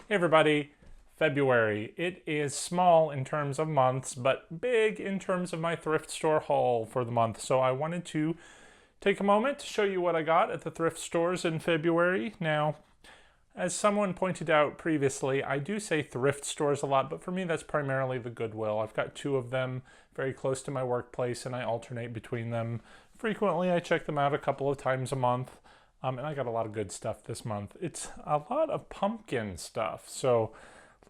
Hey everybody, February. It is small in terms of months, but big in terms of my thrift store haul for the month. So I wanted to take a moment to show you what I got at the thrift stores in February. Now, as someone pointed out previously, I do say thrift stores a lot, but for me that's primarily the Goodwill. I've got two of them very close to my workplace and I alternate between them. Frequently I check them out a couple of times a month. And I got a lot of good stuff this month. It's a lot of pumpkin stuff. So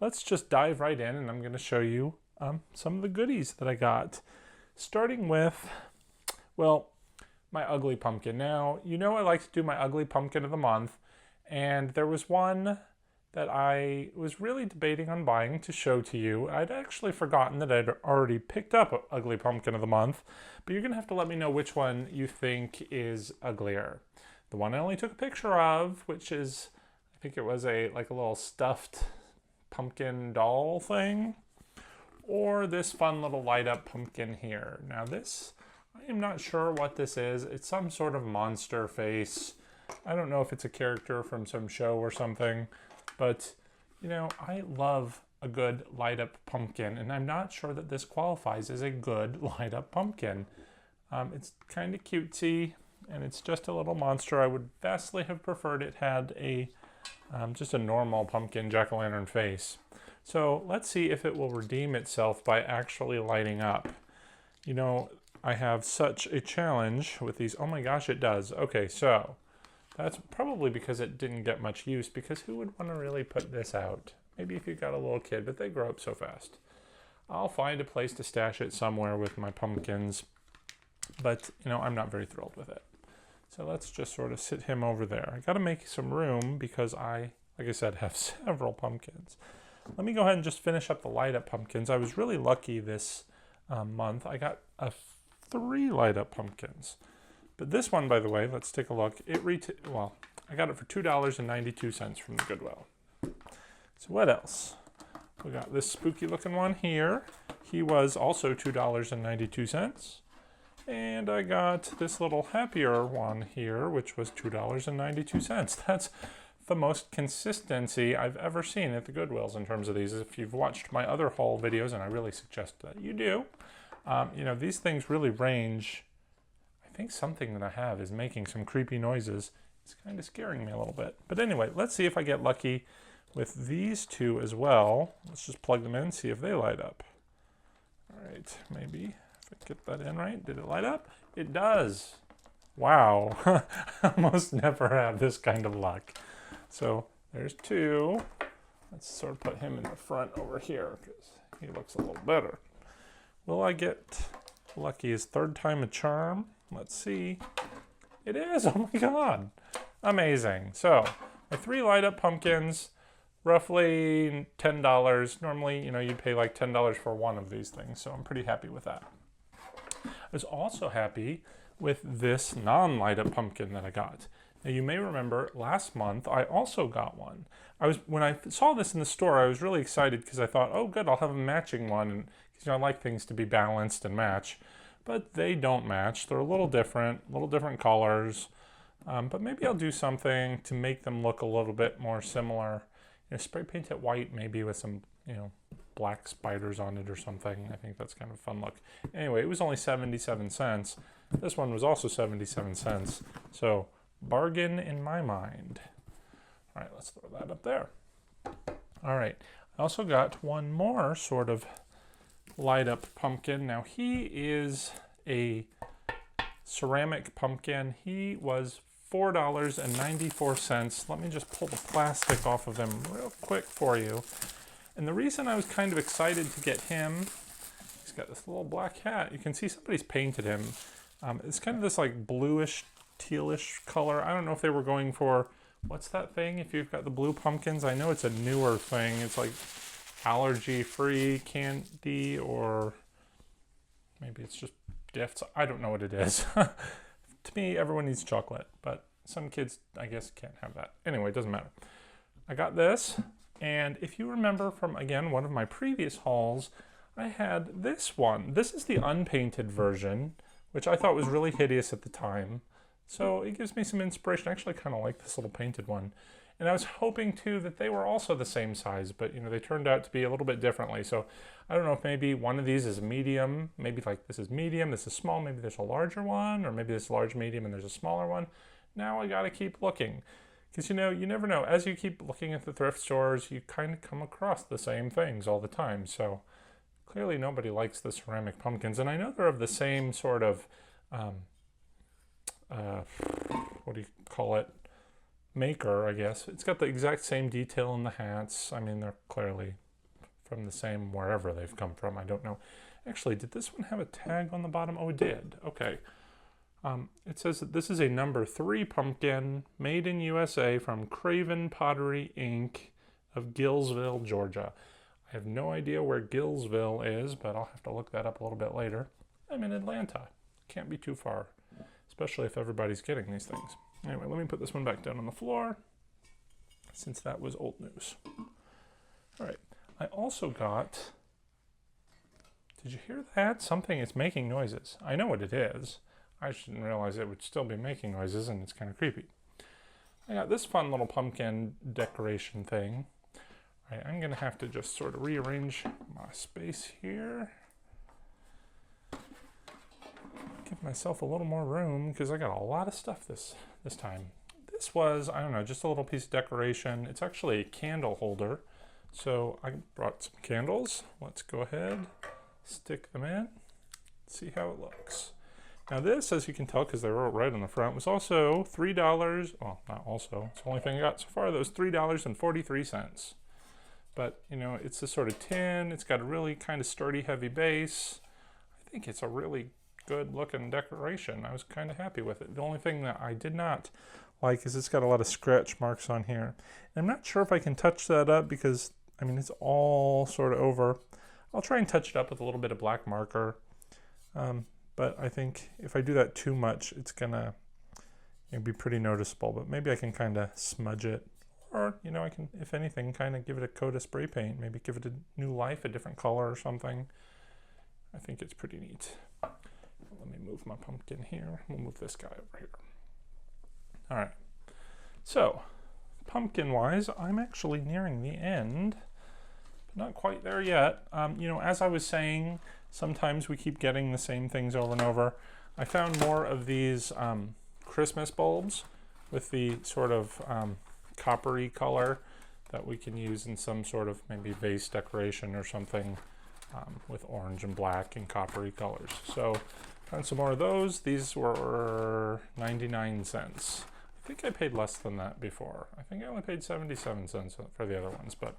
let's just dive right in and I'm going to show you some of the goodies that I got. Starting with, well, my ugly pumpkin. Now, you know I like to do my ugly pumpkin of the month. And there was one that I was really debating on buying to show to you. I'd actually forgotten that I'd already picked up Ugly Pumpkin of the Month. But you're going to have to let me know which one you think is uglier. The one I only took a picture of, which is, I think it was like a little stuffed pumpkin doll thing, or this fun little light up pumpkin here. Now this, I am not sure what this is. It's some sort of monster face. I don't know if it's a character from some show or something, but you know, I love a good light up pumpkin, and I'm not sure that this qualifies as a good light up pumpkin. It's kind of cutesy. And it's just a little monster. I would vastly have preferred it had a just a normal pumpkin Jacko Lantern face. So let's see if it will redeem itself by actually lighting up. You know, I have such a challenge with these. Oh my gosh, it does. Okay, so that's probably because it didn't get much use, because who would want to really put this out? Maybe if you got a little kid, but they grow up so fast. I'll find a place to stash it somewhere with my pumpkins, but you know, I'm not very thrilled with it. So let's just sort of sit him over there. I got to make some room because I, like I said, have several pumpkins. Let me go ahead and just finish up the light up pumpkins. I was really lucky this month. I got 3 light up pumpkins. But this one, by the way, let's take a look. Well, I got it for $2.92 from the Goodwill. So what else? We got this spooky looking one here. He was also $2.92. And I got this little happier one here, which was $2.92. That's the most consistency I've ever seen at the Goodwills in terms of these. If you've watched my other haul videos, and I really suggest that you do, you know, these things really range. I think something that I have is making some creepy noises. It's kind of scaring me a little bit. But anyway, let's see if I get lucky with these two as well. Let's just plug them in, see if they light up. All right, maybe. If I get that in right, did it light up? It does. Wow, I almost never have this kind of luck. So there's 2. Let's sort of put him in the front over here because he looks a little better. Will I get lucky as 3rd time a charm? Let's see. It is, oh my God. Amazing. So my 3 light up pumpkins, roughly $10. Normally, you know, you'd pay like $10 for one of these things. So I'm pretty happy with that. I was also happy with this non-light up pumpkin that I got. Now you may remember last month I also got one. When I saw this in the store, I was really excited because I thought, oh good, I'll have a matching one, and you know, I like things to be balanced and match. But they don't match. They're a little different colors. But maybe I'll do something to make them look a little bit more similar. You know, spray paint it white maybe with some, you know, black spiders on it or something. I think that's kind of a fun look. Anyway, it was only 77 cents. This one was also 77 cents. So bargain in my mind. All right, let's throw that up there. All right, I also got one more sort of light up pumpkin. Now he is a ceramic pumpkin. He was $4.94. Let me just pull the plastic off of him real quick for you. And the reason I was kind of excited to get him, he's got this little black hat. You can see somebody's painted him. It's kind of this like bluish, tealish color. I don't know if they were going for, what's that thing if you've got the blue pumpkins? I know it's a newer thing. It's like allergy-free candy, or maybe it's just gifts. I don't know what it is. To me, everyone needs chocolate, but some kids, I guess, can't have that. Anyway, it doesn't matter. I got this. And if you remember from, again, one of my previous hauls, I had this one. This is the unpainted version, which I thought was really hideous at the time. So it gives me some inspiration. I actually kind of like this little painted one. And I was hoping too that they were also the same size, but you know, they turned out to be a little bit differently. So I don't know if maybe one of these is medium, maybe like this is medium, this is small, maybe there's a larger one, or maybe this large medium and there's a smaller one. Now I gotta keep looking. Because you know, you never know. As you keep looking at the thrift stores, you kind of come across the same things all the time. So clearly nobody likes the ceramic pumpkins. And I know they're of the same sort of, what do you call it? Maker, I guess. It's got the exact same detail in the hats. I mean, they're clearly from the same wherever they've come from. I don't know. Actually, did this one have a tag on the bottom? Oh, it did. Okay. It says that this is a number 3 pumpkin made in USA from Craven Pottery Inc. of Gillsville, Georgia. I have no idea where Gillsville is, but I'll have to look that up a little bit later. I'm in Atlanta. Can't be too far, especially if everybody's getting these things. Anyway, let me put this one back down on the floor, since that was old news. All right, I also got, did you hear that? Something is making noises. I know what it is. I didn't realize it would still be making noises, and it's kind of creepy. I got this fun little pumpkin decoration thing. All right, I'm going to have to just sort of rearrange my space here. Give myself a little more room, because I got a lot of stuff this time. This was, I don't know, just a little piece of decoration. It's actually a candle holder. So I brought some candles. Let's go ahead, stick them in, see how it looks. Now this, as you can tell, because they wrote right on the front, was also $3. Well, not also. It's the only thing I got so far. That was $3.43. But, you know, it's this sort of tin. It's got a really kind of sturdy, heavy base. I think it's a really good looking decoration. I was kind of happy with it. The only thing that I did not like is it's got a lot of scratch marks on here. And I'm not sure if I can touch that up because, I mean, it's all sort of over. I'll try and touch it up with a little bit of black marker. But I think if I do that too much, it's gonna be pretty noticeable. But maybe I can kind of smudge it. Or, you know, I can, if anything, kind of give it a coat of spray paint. Maybe give it a new life, a different color or something. I think it's pretty neat. Let me move my pumpkin here. We'll move this guy over here. All right. So, pumpkin-wise, I'm actually nearing the end. But not quite there yet. You know, as I was saying, sometimes we keep getting the same things over and over. I found more of these Christmas bulbs with the sort of coppery color that we can use in some sort of maybe vase decoration or something with orange and black and coppery colors. So found some more of those. These were 99 cents. I think I paid less than that before. I think I only paid 77 cents for the other ones, but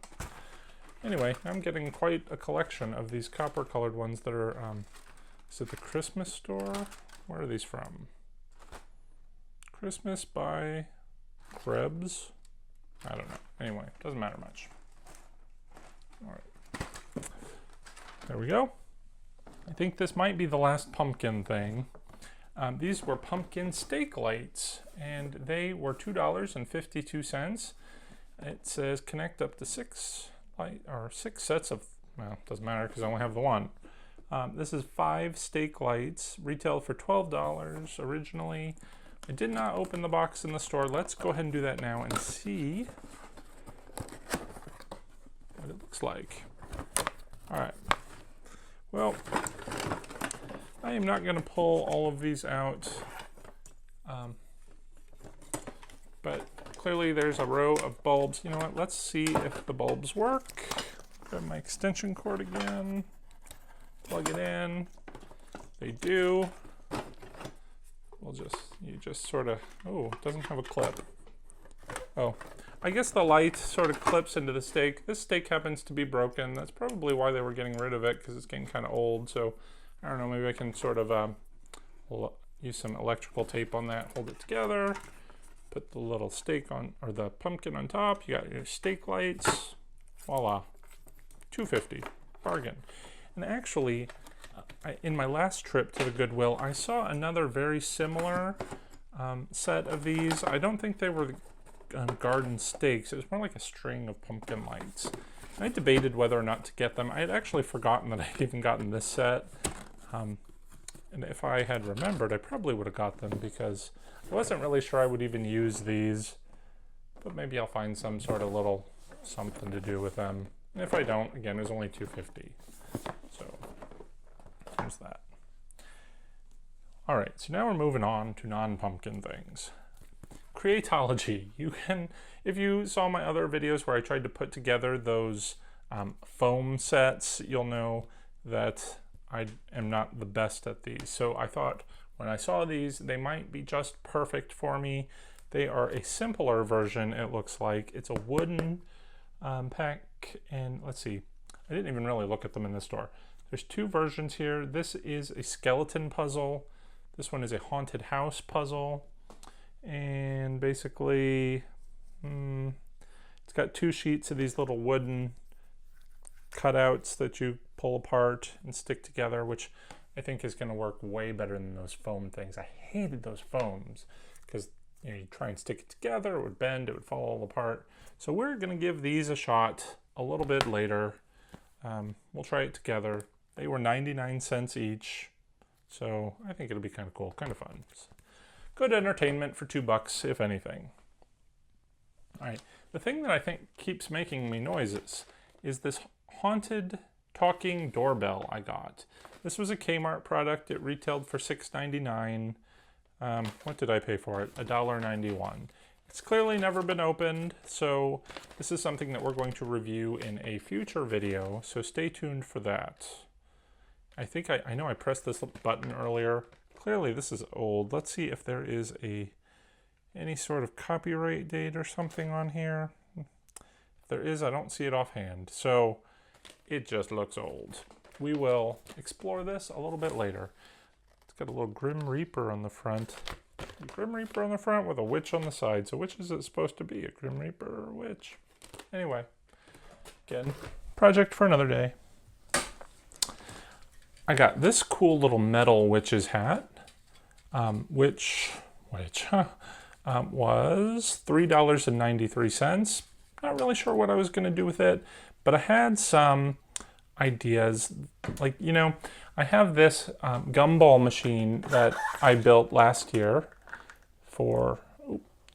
anyway, I'm getting quite a collection of these copper colored ones that are, is it the Christmas store? Where are these from? Christmas by Krebs? I don't know. Anyway, doesn't matter much. All right. There we go. I think this might be the last pumpkin thing. These were pumpkin steak lights, and they were $2.52. It says connect up to 6 sets of, well, it doesn't matter because I only have the one. This is 5 steak lights, retailed for $12 originally. I did not open the box in the store. Let's go ahead and do that now and see what it looks like. All right. Well, I am not going to pull all of these out, but clearly there's a row of bulbs. You know what? Let's see if the bulbs work. Grab my extension cord again, plug it in. They do. You just sort of, oh, it doesn't have a clip. Oh, I guess the light sort of clips into the stake. This stake happens to be broken. That's probably why they were getting rid of it, because it's getting kind of old. So I don't know, maybe I can sort of use some electrical tape on that, hold it together, put the little stake on, or the pumpkin on top. You got your stake lights. Voila, $2.50, bargain. And actually, in my last trip to the Goodwill, I saw another very similar set of these. I don't think they were garden stakes. It was more like a string of pumpkin lights. And I debated whether or not to get them. I had actually forgotten that I'd even gotten this set. And if I had remembered, I probably would have got them because I wasn't really sure I would even use these but maybe I'll find some sort of little something to do with them. And if I don't, again, it was only $2.50. So there's that. All right, so now we're moving on to non-pumpkin things. Creatology. You can, if you saw my other videos where I tried to put together those foam sets, you'll know that I am not the best at these. So I thought when I saw these, they might be just perfect for me. They are a simpler version, it looks like. It's a wooden pack, and let's see, I didn't even really look at them in the store. There's two versions here. This is a skeleton puzzle. This one is a haunted house puzzle. And basically, it's got two sheets of these little wooden cutouts that you pull apart and stick together, which I think is going to work way better than those foam things. I hated those foams because you try and stick it together, it would bend, it would fall all apart. So we're going to give these a shot a little bit later. We'll try it together. They were 99 cents each, so I think it'll be kind of cool, kind of fun. Good entertainment for $2, if anything. All right, the thing that I think keeps making me noises is this haunted talking doorbell I got. This was a Kmart product. It retailed for $6.99. What did I pay for it? $1.91. It's clearly never been opened, so this is something that we're going to review in a future video, so stay tuned for that. I think I know I pressed this button earlier. Clearly this is old. Let's see if there is any sort of copyright date or something on here. If there is, I don't see it offhand, so it just looks old. We will explore this a little bit later. It's got a little Grim Reaper on the front. A Grim Reaper on the front with a witch on the side. So which is it supposed to be? A Grim Reaper or a witch? Anyway, again, project for another day. I got this cool little metal witch's hat, which was $3.93. Not really sure what I was going to do with it, but I had some ideas. Like, you know, I have this gumball machine that I built last year for,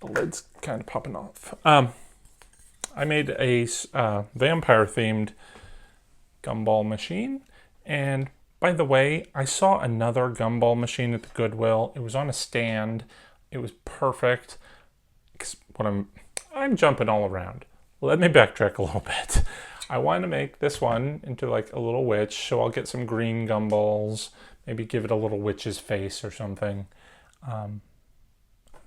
the lid's kind of popping off. I made a vampire themed gumball machine, and by the way, I saw another gumball machine at the Goodwill. It was on a stand. It was perfect. I'm jumping all around. Let me backtrack a little bit. I want to make this one into like a little witch, so I'll get some green gumballs, maybe give it a little witch's face or something.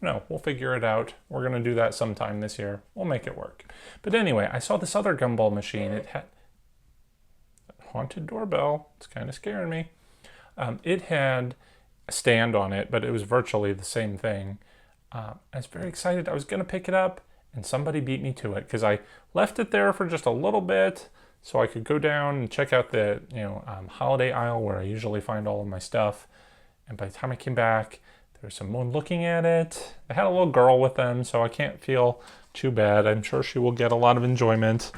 No, we'll figure it out. We're going to do that sometime this year. We'll make it work. But anyway, I saw this other gumball machine. It had haunted doorbell. It's kind of scaring me. It had a stand on it, but it was virtually the same thing. I was very excited. I was going to pick it up, and somebody beat me to it because I left it there for just a little bit so I could go down and check out the holiday aisle where I usually find all of my stuff. And by the time I came back, there was someone looking at it. They had a little girl with them, so I can't feel too bad. I'm sure she will get a lot of enjoyment,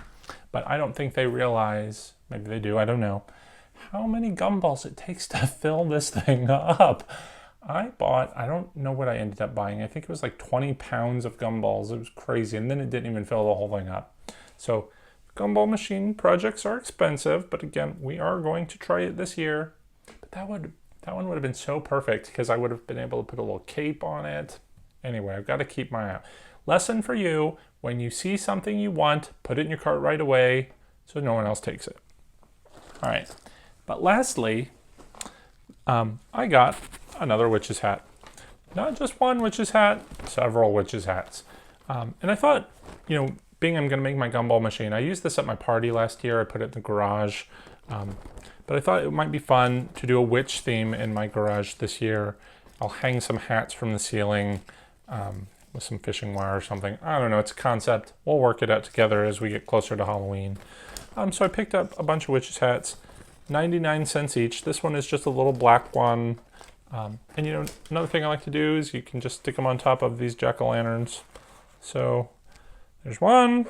but I don't think they realize, maybe they do, I don't know, how many gumballs it takes to fill this thing up. I don't know what I ended up buying. I think it was like 20 pounds of gumballs. It was crazy, and then it didn't even fill the whole thing up. So gumball machine projects are expensive, but again, we are going to try it this year. But that one would have been so perfect because I would have been able to put a little cape on it. Anyway, I've got to keep my eye out. Lesson for you, when you see something you want, put it in your cart right away so no one else takes it. All right, but lastly, I got another witch's hat. Not just one witch's hat, several witch's hats. And I thought, being I'm going to make my gumball machine, I used this at my party last year. I put it in the garage. But I thought it might be fun to do a witch theme in my garage this year. I'll hang some hats from the ceiling with some fishing wire or something. I don't know, it's a concept. We'll work it out together as we get closer to Halloween. So I picked up a bunch of witch's hats, 99 cents each. This one is just a little black one. And another thing I like to do is you can just stick them on top of these Jacko Lanterns. So there's one.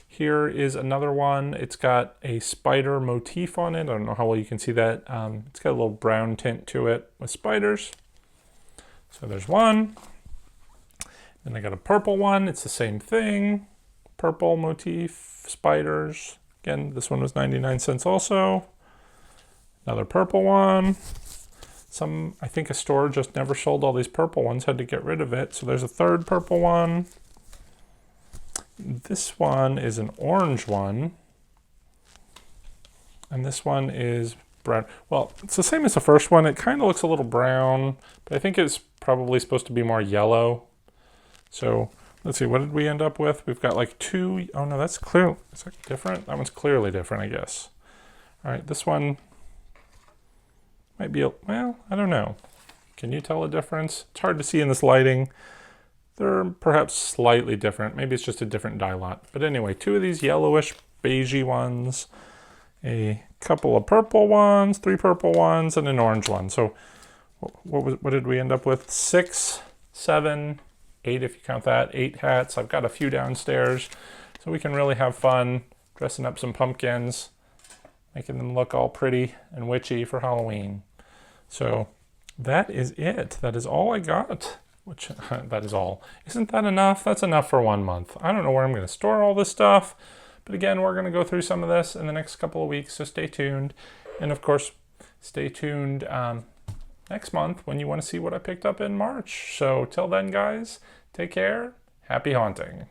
Here is another one. It's got a spider motif on it. I don't know how well you can see that. It's got a little brown tint to it with spiders. So there's one. Then I got a purple one. It's the same thing. Purple motif, spiders. Again, this one was 99 cents also. Another purple one. I think a store just never sold all these purple ones, had to get rid of it. So there's a third purple one. This one is an orange one. And this one is brown. Well, it's the same as the first one. It kind of looks a little brown, but I think it's probably supposed to be more yellow. So let's see, what did we end up with? We've got like two. Oh no, that's clear. Is that different? That one's clearly different, I guess. All right, this one might be, well, I don't know. Can you tell a difference? It's hard to see in this lighting. They're perhaps slightly different. Maybe it's just a different dye lot. But anyway, two of these yellowish, beigey ones, a couple of purple ones, 3 purple ones, and an orange one. So what did we end up with? 6, 7, 8 if you count that, 8 hats. I've got a few downstairs, so we can really have fun dressing up some pumpkins, making them look all pretty and witchy for Halloween. So that is it. That is all I got. Which, that is all. Isn't that enough? That's enough for 1 month. I don't know where I'm going to store all this stuff. But again, we're going to go through some of this in the next couple of weeks, so stay tuned. And of course, stay tuned next month when you want to see what I picked up in March. So till then, guys, take care. Happy haunting.